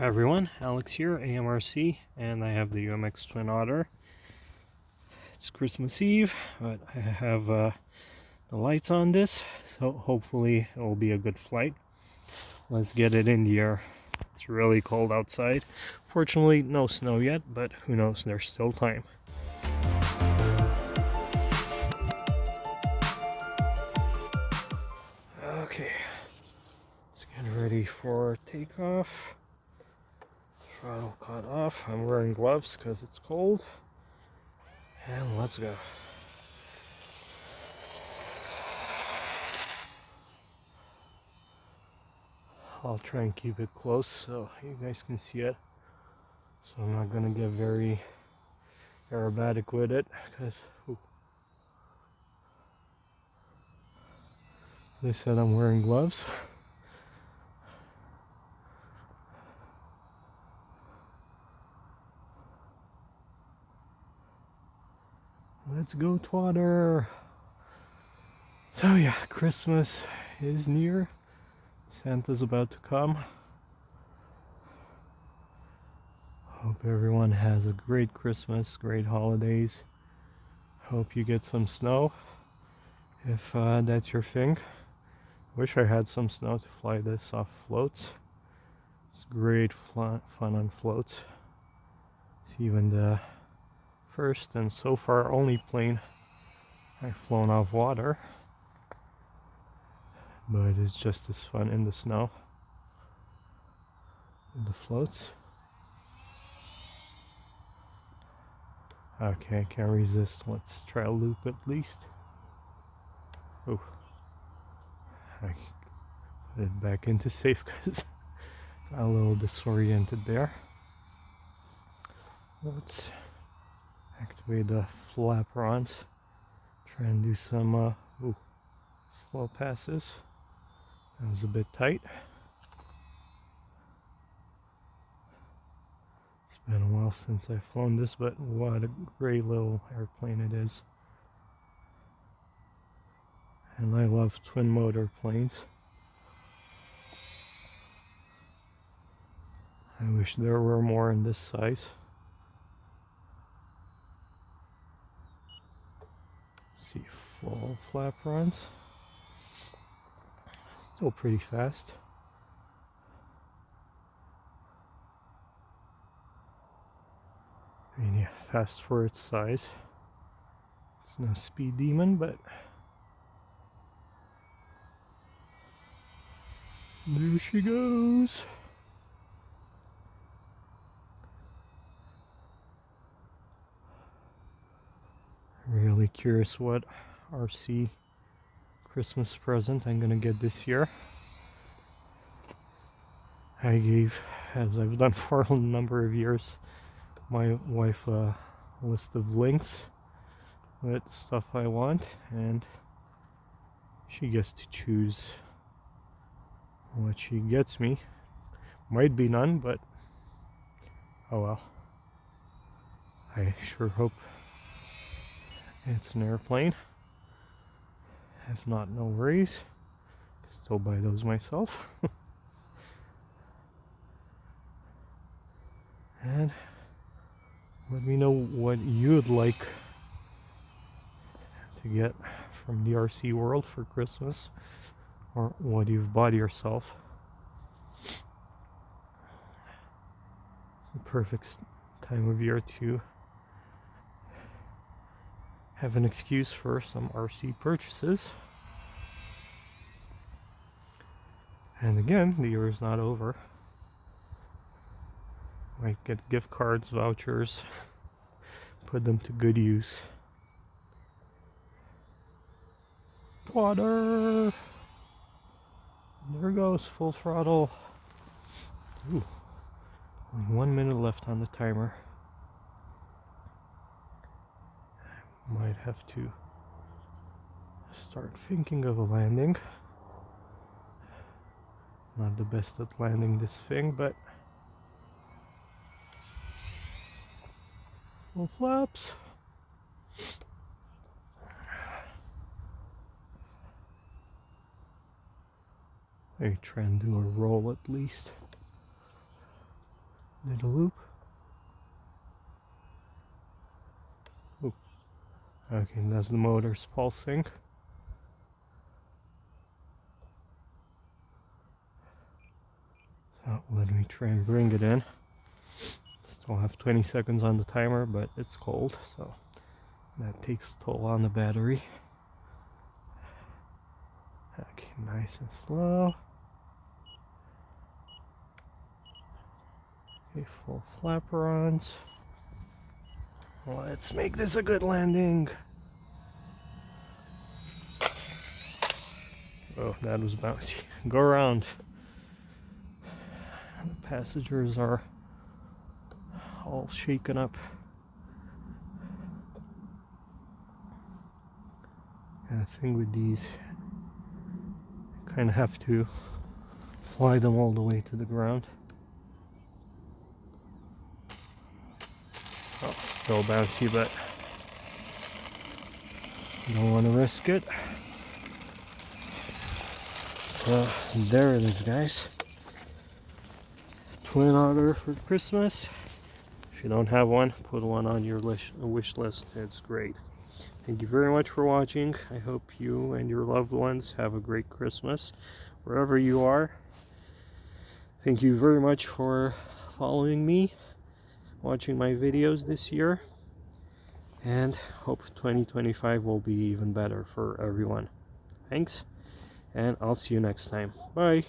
Hi everyone, Alex here, AMRC, and I have the UMX Twin Otter. It's Christmas Eve, but I have the lights on this, so hopefully it will be a good flight. Let's get it in the air. It's really cold outside. Fortunately, no snow yet, but who knows, there's still time. Okay, let's get ready for takeoff. Throttle cut off. I'm wearing gloves because it's cold. And let's go. I'll try and keep it close so you guys can see it. So I'm not gonna get very aerobatic with it because they said I'm wearing gloves. Let's go, Twatter. So yeah, Christmas is near. Santa's about to come. Hope everyone has a great Christmas, great holidays. Hope you get some snow if that's your thing. Wish I had some snow to fly this off floats. It's great fun on floats. It's even the first and so far only plane I've flown off water. But it's just as fun in the snow with the floats. Okay, I can't resist. Let's try a loop at least. Oh, I put it back into safe because I'm a little disoriented there. Let's activate the flaperons. Try and do some slow passes. That was a bit tight. It's been a while since I've flown this, but what a great little airplane it is. And I love twin motor planes. I wish there were more in this size. Let's see, full flaperons. Still pretty fast. I mean, yeah, fast for its size. It's no speed demon, but there she goes. Really curious what RC Christmas present I'm gonna get this year. I gave, as I've done for a number of years, my wife a list of links with stuff I want, and she gets to choose what she gets me. Might be none, but oh well. I sure hope it's an airplane. If not, no worries. Still buy those myself. And let me know what you'd like to get from the RC world for Christmas, or what you've bought yourself. It's the perfect time of year to have an excuse for some RC purchases. And again, the year is not over. Might get gift cards, vouchers, put them to good use. Water! There goes, full throttle. Ooh, only 1 minute left on the timer. Might have to start thinking of a landing. Not the best at landing this thing, but full flaps. Maybe try and do a roll at least. Little loop. Oop. Okay, that's the motor's pulsing. So let me try and bring it in. Still have 20 seconds on the timer, but it's cold, so that takes a toll on the battery. Okay, nice and slow. Okay, full flaperons. Let's make this a good landing. Oh, that was bouncy. Go around. The passengers are all shaken up. And the thing with these, you kind of have to fly them all the way to the ground. Oh, still bouncy, but don't want to risk it. So there it is, guys. Twin Otter for Christmas. If you don't have one, put one on your wish list. It's great. Thank you very much for watching. I hope you and your loved ones have a great Christmas wherever you are. Thank you very much for following me, watching my videos this year, and hope 2025 will be even better for everyone. Thanks, and I'll see you next time. Bye.